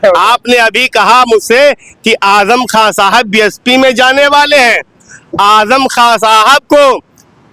आपने अभी कहा मुझसे कि आजम खान साहब बीएसपी में जाने वाले हैं। आजम खान साहब को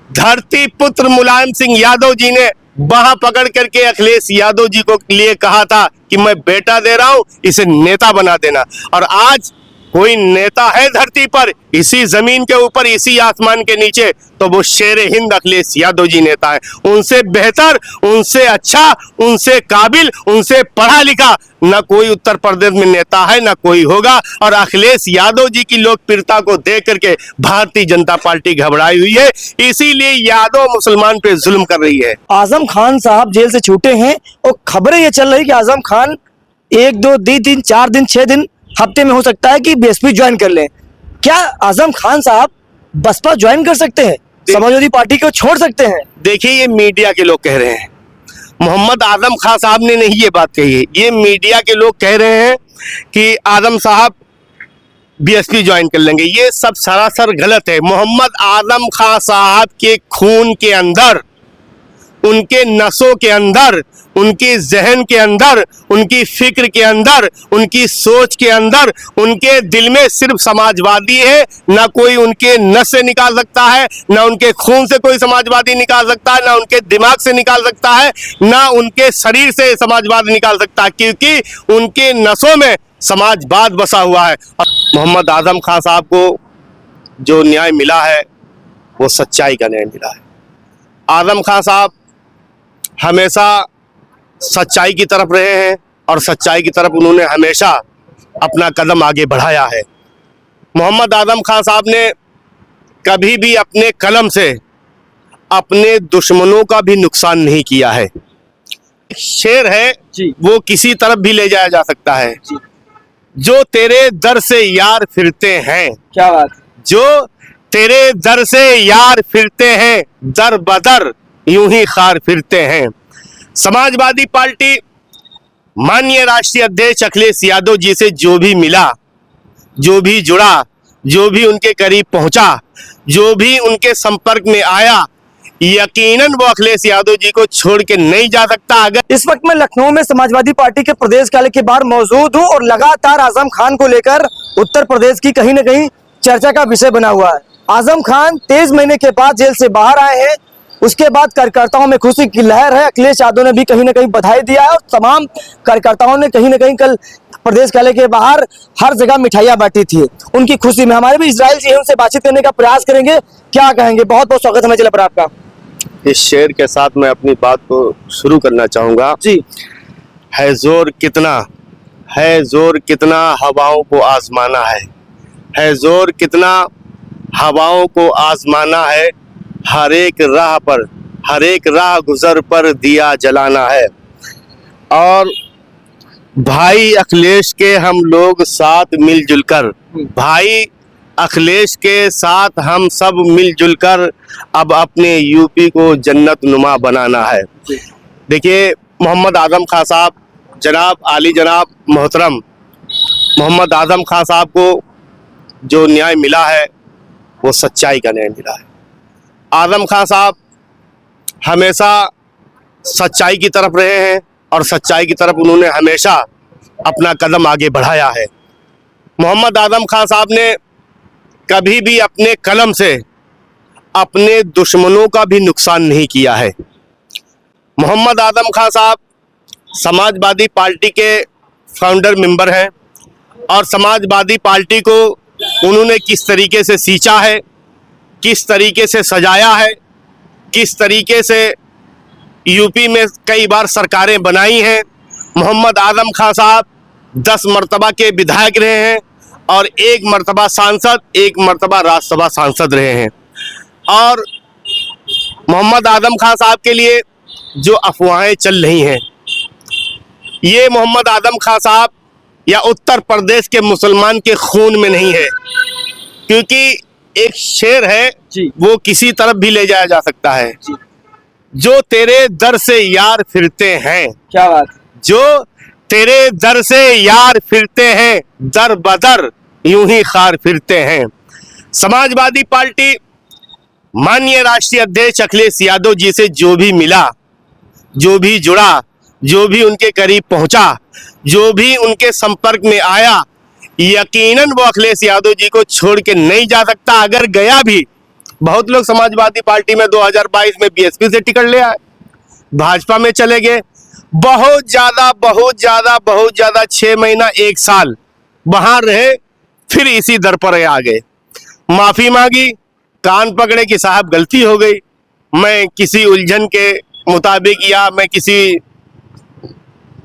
धरती पुत्र मुलायम सिंह यादव जी ने वहां पकड़ करके अखिलेश यादव जी को लिए कहा था कि मैं बेटा दे रहा हूं, इसे नेता बना देना। और आज कोई नेता है धरती पर, इसी जमीन के ऊपर, इसी आसमान के नीचे, तो वो शेरे हिंद अखिलेश यादव जी नेता है। उनसे बेहतर, उनसे अच्छा, उनसे काबिल, उनसे पढ़ा लिखा न कोई उत्तर प्रदेश में नेता है, न कोई होगा। और अखिलेश यादव जी की लोकप्रियता को देख करके भारतीय जनता पार्टी घबराई हुई है, इसीलिए यादव मुसलमान पे जुल्म कर रही है। आजम खान साहब जेल से छूटे हैं और खबरें ये चल रही कि आजम खान 1 2 दिन 4 दिन 6 दिन हफ्ते में हो सकता है कि बीएसपी ज्वाइन कर लें। क्या आजम खान साहब बसपा ज्वाइन कर सकते हैं, समाजवादी पार्टी को छोड़ सकते हैं? देखिए, ये मीडिया के लोग कह रहे हैं, मोहम्मद आजम खान साहब ने नहीं ये बात कही है। ये मीडिया के लोग कह रहे हैं कि आजम साहब बीएसपी ज्वाइन कर लेंगे। ये सब सरासर गलत है। मोहम्मद आजम खान साहब के खून के अंदर, उनके नसों के अंदर, उनके जहन के अंदर, उनकी फिक्र के अंदर, उनकी सोच के अंदर, उनके दिल में सिर्फ समाजवादी है। ना कोई उनके नस से निकाल सकता है, ना उनके खून से कोई समाजवादी निकाल सकता है, ना उनके दिमाग से निकाल सकता है, ना उनके शरीर से समाजवाद निकाल सकता है, क्योंकि उनके नसों में समाजवाद बसा हुआ है। और मोहम्मद आजम खान साहब को जो न्याय मिला है वो सच्चाई का न्याय मिला है। आजम खान साहब हमेशा सच्चाई की तरफ रहे हैं और सच्चाई की तरफ उन्होंने हमेशा अपना कदम आगे बढ़ाया है। मोहम्मद आजम खान साहब ने कभी भी अपने कलम से अपने दुश्मनों का भी नुकसान नहीं किया है। शेर है जी, वो किसी तरफ भी ले जाया जा सकता है। जी। जो तेरे दर से यार फिरते हैं, क्या बात, जो तेरे दर से यार फिरते हैं, दर बदर यूं ही खार फिरते हैं। समाजवादी पार्टी माननीय राष्ट्रीय अध्यक्ष अखिलेश यादव जी से जो भी मिला, जो भी जुड़ा, जो भी उनके करीब पहुंचा, जो भी उनके संपर्क में आया, यकीनन वो अखिलेश यादव जी को छोड़ के नहीं जा सकता। अगर इस वक्त मैं लखनऊ में समाजवादी पार्टी के प्रदेश कार्यालय के बाहर मौजूद हूं और लगातार आजम खान को लेकर उत्तर प्रदेश की कहीं न कहीं चर्चा का विषय बना हुआ है। आजम खान 23 महीने के बाद जेल से बाहर आए हैं। उसके बाद कार्यकर्ताओं में खुशी की लहर है। अखिलेश यादव ने भी कहीं न कहीं बधाई दिया है और तमाम कार्यकर्ताओं ने कहीं न कहीं कल प्रदेश कार्यालय के बाहर हर जगह मिठाइयां बांटी थी उनकी खुशी में। हमारे भी इजराइल जी हैं, उनसे बातचीत करने का प्रयास करेंगे। क्या कहेंगे? बहुत बहुत स्वागत है पर आपका। इस शेर के साथ मैं अपनी बात को शुरू करना चाहूंगा जी। है जोर कितना हवाओं को आजमाना है जोर कितना हवाओं को आजमाना है। हर एक राह गुजर पर दिया जलाना है। और भाई अखिलेश के हम लोग साथ मिलजुल कर, भाई अखिलेश के साथ हम सब मिलजुल कर अब अपने यूपी को जन्नत नुमा बनाना है। देखिए, मोहम्मद आजम खान साहब, जनाब आली जनाब मोहतरम मोहम्मद आजम खान साहब को जो न्याय मिला है वो सच्चाई का न्याय मिला है। आजम खान साहब हमेशा सच्चाई की तरफ रहे हैं और सच्चाई की तरफ उन्होंने हमेशा अपना कदम आगे बढ़ाया है। मोहम्मद आजम खान साहब ने कभी भी अपने कलम से अपने दुश्मनों का भी नुकसान नहीं किया है। मोहम्मद आजम खान साहब समाजवादी पार्टी के फाउंडर मेंबर हैं और समाजवादी पार्टी को उन्होंने किस तरीके से सींचा है, किस तरीके से सजाया है, किस तरीके से यूपी में कई बार सरकारें बनाई हैं। मोहम्मद आजम खान साहब 10 मरतबा के विधायक रहे हैं और 1 मरतबा सांसद, 1 मरतबा राज्यसभा सांसद रहे हैं। और मोहम्मद आजम खान साहब के लिए जो अफवाहें चल रही हैं, ये मोहम्मद आजम खान साहब या उत्तर प्रदेश के मुसलमान के खून में नहीं है, क्योंकि एक शेर है जी, वो किसी तरफ भी ले जाया जा सकता है। जी। जो तेरे दर से यार फिरते हैं, क्या बात, जो तेरे दर से यार फिरते हैं, दर बदर यूं ही खार फिरते हैं। समाजवादी पार्टी माननीय राष्ट्रीय अध्यक्ष अखिलेश यादव जी से जो भी मिला, जो भी जुड़ा, जो भी उनके करीब पहुंचा, जो भी उनके संपर्क में आया यकीनन वो अखिलेश यादव जी को छोड़ के नहीं जा सकता। अगर गया भी, बहुत लोग समाजवादी पार्टी में 2022 में बीएसपी से टिकट ले आए, भाजपा में चले गए, बहुत ज्यादा 6 महीना 1 साल वहां रहे, फिर इसी दर पर आ गए, माफी मांगी, कान पकड़े कि साहब गलती हो गई, मैं किसी उलझन के मुताबिक या मैं किसी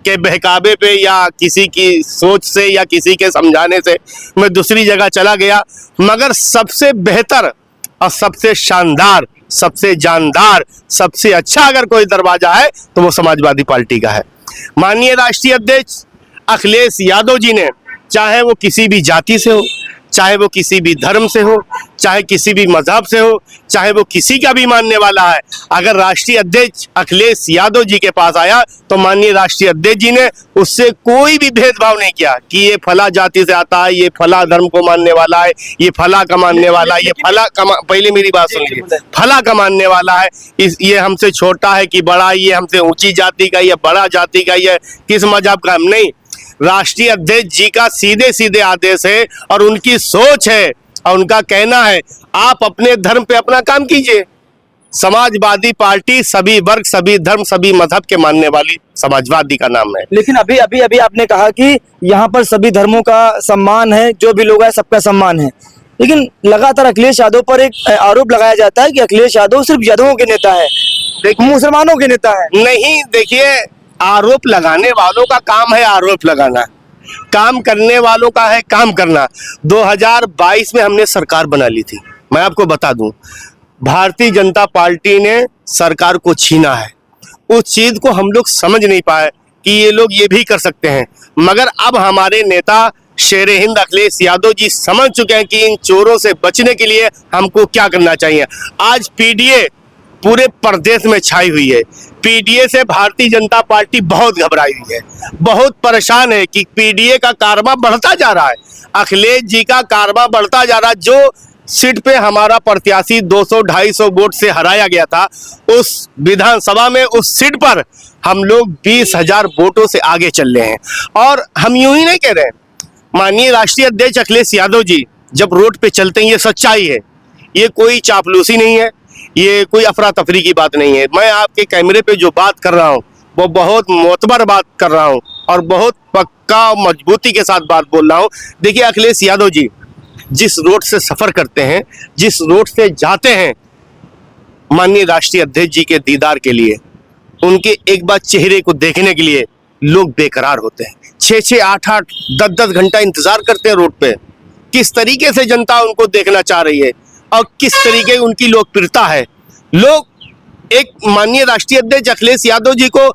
के बहकावे पे या किसी की सोच से या किसी के समझाने से मैं दूसरी जगह चला गया। मगर सबसे बेहतर और सबसे शानदार, सबसे जानदार, सबसे अच्छा अगर कोई दरवाजा है तो वो समाजवादी पार्टी का है। माननीय राष्ट्रीय अध्यक्ष अखिलेश यादव जी ने, चाहे वो किसी भी जाति से हो, चाहे वो किसी भी धर्म से हो, चाहे किसी भी मजहब से हो, चाहे वो किसी का भी मानने वाला है, अगर राष्ट्रीय अध्यक्ष अखिलेश यादव जी के पास आया तो माननीय राष्ट्रीय अध्यक्ष जी ने उससे कोई भी भेदभाव नहीं किया कि ये फला जाति से आता है, ये फला धर्म को मानने वाला है, ये फला का मानने वाला है, ये फला का पहले मेरी बात सुन लीजिए, फला का मानने वाला है, ये हमसे छोटा है कि बड़ा, ये हमसे ऊंची जाति का, ये बड़ा जाति का, ये किस मजहब का, हम नहीं। राष्ट्रीय अध्यक्ष जी का सीधे सीधे आदेश है और उनकी सोच है और उनका कहना है, आप अपने धर्म पे अपना काम कीजिए। समाजवादी पार्टी सभी वर्ग, सभी धर्म, सभी मजहब के मानने वाली समाजवादी का नाम है। लेकिन अभी आपने कहा कि यहाँ पर सभी धर्मों का सम्मान है, जो भी लोग हैं सबका सम्मान है, लेकिन लगातार अखिलेश यादव पर एक आरोप लगाया जाता है कि अखिलेश यादव सिर्फ यादवों के नेता है, मुसलमानों के नेता है। नहीं, देखिए, आरोप लगाने वालों का काम है आरोप लगाना, काम करने वालों का है काम करना। 2022 में हमने सरकार बना ली थी, मैं आपको बता दूं, भारतीय जनता पार्टी ने सरकार को छीना है। उस चीज को हम लोग समझ नहीं पाए कि ये लोग ये भी कर सकते हैं, मगर अब हमारे नेता शेर हिंद अखिलेश यादव जी समझ चुके हैं कि इन चोरों से बचने के लिए हमको क्या करना चाहिए। आज पीडीए पूरे प्रदेश में छाई हुई है। पीडीए से भारतीय जनता पार्टी बहुत घबराई हुई है, बहुत परेशान है कि पीडीए का कारवा बढ़ता जा रहा है, अखिलेश जी का कारवा बढ़ता जा रहा है। जो सीट पे हमारा प्रत्याशी 200-250 वोट से हराया गया था, उस विधानसभा में उस सीट पर हम लोग 20,000 वोटों से आगे चल रहे हैं। और हम यूं ही नहीं कह रहे हैं, माननीय राष्ट्रीय अध्यक्ष अखिलेश यादव जी जब रोड पे चलते हैं, ये सच्चाई है, ये कोई चापलूसी नहीं है, ये कोई अफरा तफरी की बात नहीं है। मैं आपके कैमरे पे जो बात कर रहा हूँ वो बहुत मोतबर बात कर रहा हूँ और बहुत पक्का मजबूती के साथ बात बोल रहा हूँ। देखिए, अखिलेश यादव जी जिस रोड से सफर करते हैं, जिस रोड से जाते हैं, माननीय राष्ट्रीय अध्यक्ष जी के दीदार के लिए, उनके एक बार चेहरे को देखने के लिए लोग बेकरार होते हैं। 6-6, 8-8, 10-10 घंटा इंतजार करते हैं रोड पे। किस तरीके से जनता उनको देखना चाह रही है और किस तरीके की उनकी लोकप्रियता है। लोग एक माननीय राष्ट्रीय अध्यक्ष अखिलेश यादव जी को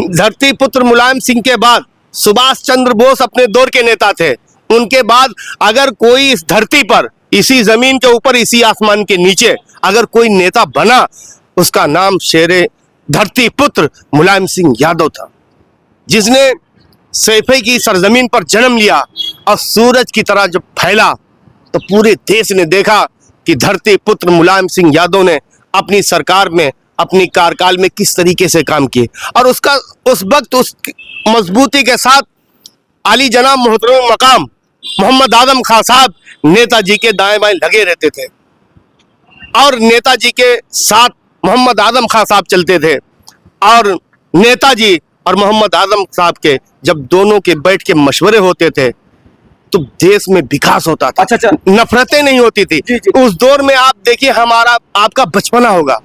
धरती पुत्र मुलायम सिंह के बाद सुभाष चंद्र बोस अपने दौर के नेता थे, उनके बाद अगर कोई इस धरती पर, इसी जमीन के ऊपर, इसी आसमान के नीचे अगर कोई नेता बना, उसका नाम शेरे धरती पुत्र मुलायम सिंह यादव था, जिसने सैफे की सरजमीन पर जन्म लिया और सूरज की तरह जब फैला तो पूरे देश ने देखा कि धरती पुत्र मुलायम सिंह यादव ने अपनी सरकार में, अपनी कार्यकाल में किस तरीके से काम किए। और उसका उस वक्त उस मजबूती के साथ आली जनाब मोहतरम मकाम मोहम्मद आजम खान साहब नेताजी के दाएं बाएं लगे रहते थे और नेताजी के साथ मोहम्मद आजम खान साहब चलते थे। और नेताजी और मोहम्मद आजम साहब के जब दोनों के बैठ के मशवरे होते थे तो देश में विकास होता था। अच्छा। नफरतें नहीं होती थी। जी। उस दौर में आप देखिए, हमारा आपका बचपना होगा,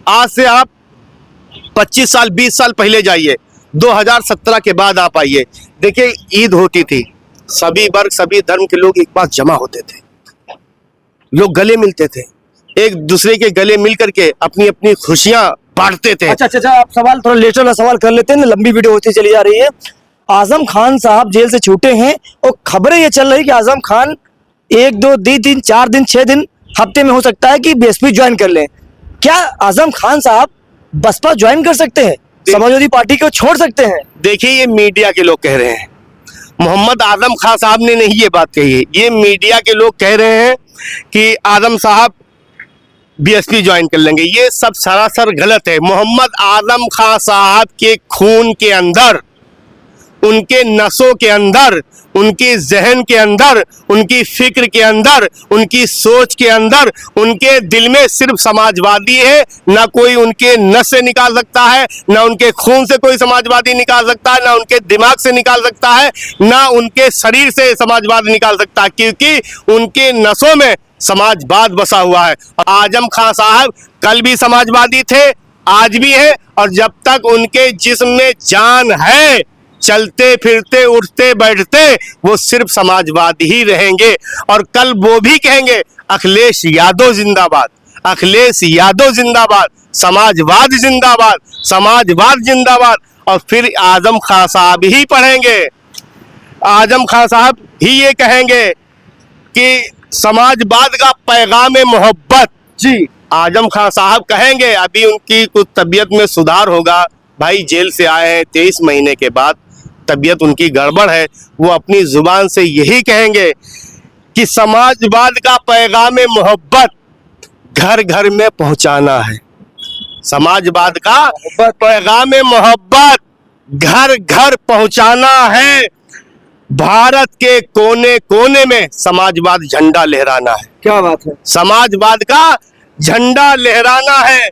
आज से आप 25 साल 20 साल पहले जाइए, 2017 के बाद आप आइए, देखिए ईद होती थी, सभी वर्ग सभी धर्म के लोग एक पास जमा होते थे, लोग गले मिलते थे, एक दूसरे के गले मिल करके अपनी अपनी खुशियां बांटते थे। अच्छा, आप सवाल थोड़ा लेटर वाला सवाल कर लेते हैं ना, लंबी वीडियो होती चली जा रही है। आजम खान साहब जेल से छूटे हैं और खबरें ये चल रही कि आजम खान 1, 2, 3, 4 दिन, 6 दिन, हफ्ते में हो सकता है कि बीएसपी ज्वाइन कर लें। क्या आजम खान साहब बसपा ज्वाइन कर सकते हैं, समाजवादी पार्टी को छोड़ सकते हैं? देखिए, ये मीडिया के लोग कह रहे हैं, मोहम्मद आजम खान साहब ने नहीं ये बात कही है, ये मीडिया के लोग कह रहे हैं कि आजम साहब बीएसपी ज्वाइन कर लेंगे। ये सब सरासर गलत है। मोहम्मद आजम खान साहब के खून के अंदर उनके नसों के अंदर, उनकी जहन के अंदर, उनकी फिक्र के अंदर, उनकी सोच के अंदर, उनके दिल में सिर्फ समाजवादी है। ना कोई उनके नस से निकाल सकता है, ना उनके खून से कोई समाजवादी निकाल सकता है, ना उनके दिमाग से निकाल सकता है, ना उनके शरीर से समाजवाद निकाल सकता है, क्योंकि उनके नसों में समाजवाद बसा हुआ है। और आजम खान साहब कल भी समाजवादी थे, आज भी है, और जब तक उनके जिस्म में जान है, चलते फिरते उठते बैठते वो सिर्फ समाजवादी ही रहेंगे। और कल वो भी कहेंगे अखिलेश यादव जिंदाबाद, अखिलेश यादव जिंदाबाद, समाजवाद जिंदाबाद, समाजवाद जिंदाबाद। और फिर आजम खान साहब ही पढ़ेंगे, आजम खान साहब ही ये कहेंगे कि समाजवाद का पैगाम मोहब्बत। जी, आजम खान साहब कहेंगे। अभी उनकी कुछ तबीयत में सुधार होगा, भाई जेल से आए हैं 23 महीने के बाद, तबीयत उनकी गड़बड़ है। वो अपनी जुबान से यही कहेंगे कि समाजवाद का पैगाम मोहब्बत घर घर में पहुंचाना है, समाजवाद का पैगाम मोहब्बत घर घर पहुंचाना है। भारत के कोने कोने में समाजवाद झंडा लहराना है। क्या बात है। समाजवाद का झंडा लहराना है।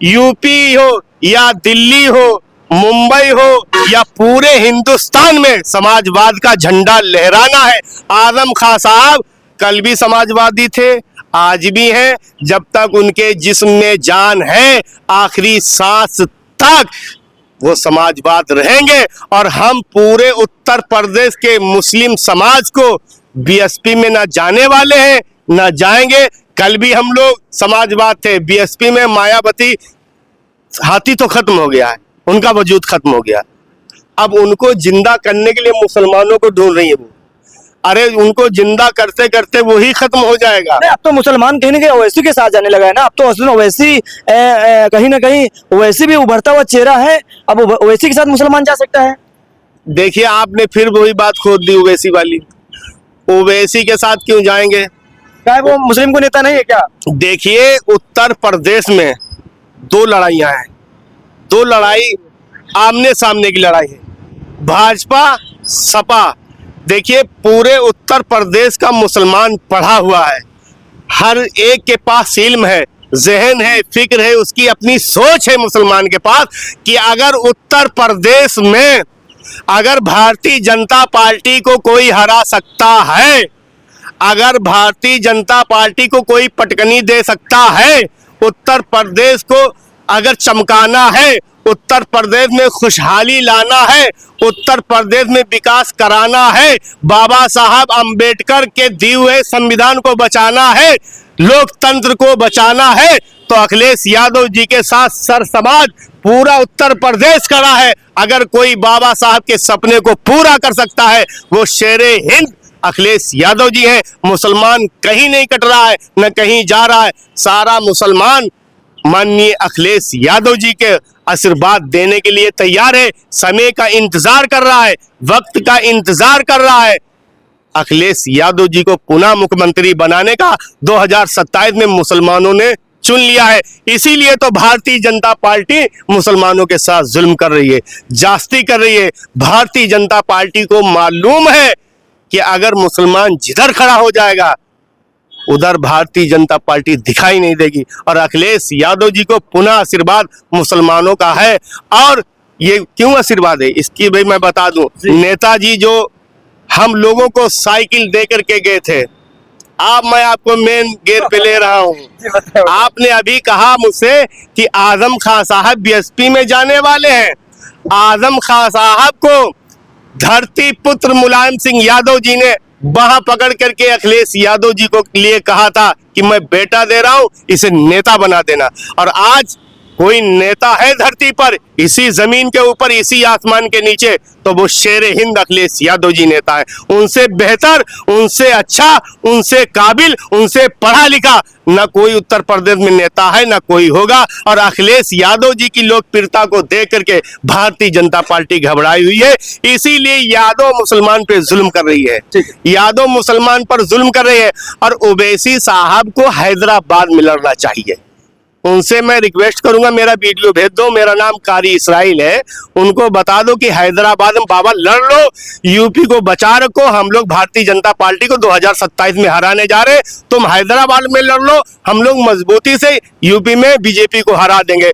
यूपी हो या दिल्ली हो, मुंबई हो या पूरे हिंदुस्तान में समाजवाद का झंडा लहराना है। आजम खान साहब कल भी समाजवादी थे, आज भी हैं। जब तक उनके जिस्म में जान है, आखिरी सांस तक वो समाजवाद रहेंगे। और हम पूरे उत्तर प्रदेश के मुस्लिम समाज को बीएसपी में ना जाने वाले हैं, ना जाएंगे। कल भी हम लोग समाजवाद थे, बीएसपी में मायावती, हाथी तो खत्म हो गया है, उनका वजूद खत्म हो गया। अब उनको जिंदा करने के लिए मुसलमानों को ढूंढ रही है वो। अरे उनको जिंदा करते करते वही खत्म हो जाएगा। अब तो मुसलमान कहीं ना कहीं ओवैसी के साथ जाने लगा है ना। अब तो असलन ओवैसी कहीं ना कहीं ओवैसी भी उभरता हुआ चेहरा है। अब ओवैसी के साथ मुसलमान जा सकता है। देखिए आपने फिर वही बात खोद दी ओवैसी वाली। ओवैसी के साथ क्यों जाएंगे? क्या वो मुस्लिम को नेता नहीं है क्या? देखिए उत्तर प्रदेश में दो लड़ाइयां हैं, दो लड़ाई आमने सामने की लड़ाई है, भाजपा सपा। देखिए पूरे उत्तर प्रदेश का मुसलमान पढ़ा हुआ है, हर एक के पास इल्म है, जहन है, फिक्र है, उसकी अपनी सोच है मुसलमान के पास कि अगर उत्तर प्रदेश में अगर भारतीय जनता पार्टी को कोई हरा सकता है, अगर भारतीय जनता पार्टी को कोई पटकनी दे सकता है, उत्तर प्रदेश को अगर चमकाना है, उत्तर प्रदेश में खुशहाली लाना है, उत्तर प्रदेश में विकास कराना है, बाबा साहब अंबेडकर के दिए हुए संविधान को बचाना है, लोकतंत्र को बचाना है, तो अखिलेश यादव जी के साथ सर समाज पूरा उत्तर प्रदेश खड़ा है। अगर कोई बाबा साहब के सपने को पूरा कर सकता है, वो शेरे हिंद अखिलेश यादव जी हैं। मुसलमान कहीं नहीं कट रहा है, न कहीं जा रहा है, सारा मुसलमान माननीय अखिलेश यादव जी के आशीर्वाद देने के लिए तैयार है, समय का इंतजार कर रहा है, वक्त का इंतजार कर रहा है। अखिलेश यादव जी को पुनः मुख्यमंत्री बनाने का 2027 में मुसलमानों ने चुन लिया है। इसीलिए तो भारतीय जनता पार्टी मुसलमानों के साथ जुल्म कर रही है, जास्ती कर रही है। भारतीय जनता पार्टी को मालूम है कि अगर मुसलमान जिधर खड़ा हो जाएगा उधर भारतीय जनता पार्टी दिखाई नहीं देगी। और अखिलेश यादव जी को पुनः आशीर्वाद मुसलमानों का है। और ये क्यों आशीर्वाद है इसकी भाई मैं बता दूं, नेताजी जो हम लोगों को साइकिल दे करके गए थे, अब मैं आपको मेन गेयर पे ले रहा हूं। आपने अभी कहा मुझसे कि आजम खान साहब बीएसपी में जाने वाले हैं। आजम खान साहब को धरती पुत्र मुलायम सिंह यादव जी ने बाह पकड़ करके अखिलेश यादव जी को लिए कहा था कि मैं बेटा दे रहा हूं, इसे नेता बना देना। और आज कोई नेता है धरती पर, इसी जमीन के ऊपर, इसी आसमान के नीचे, तो वो शेरे हिंद अखिलेश यादव जी नेता है। उनसे बेहतर, उनसे अच्छा, उनसे काबिल, उनसे पढ़ा लिखा न कोई उत्तर प्रदेश में नेता है, न कोई होगा। और अखिलेश यादव जी की लोकप्रियता को देख करके भारतीय जनता पार्टी घबराई हुई है। इसीलिए यादव मुसलमान पे जुल्म कर रही है, यादव मुसलमान पर जुल्म कर रही है। और ओवैसी साहब को हैदराबाद में लड़ना चाहिए, उनसे मैं रिक्वेस्ट करूंगा, मेरा वीडियो भेज दो, मेरा नाम कारी इसराइल है, उनको बता दो कि हैदराबाद में बाबा लड़ लो, यूपी को बचा रखो। हम लोग भारतीय जनता पार्टी को 2027 में हराने जा रहे, तुम हैदराबाद में लड़ लो, हम लोग मजबूती से यूपी में बीजेपी को हरा देंगे।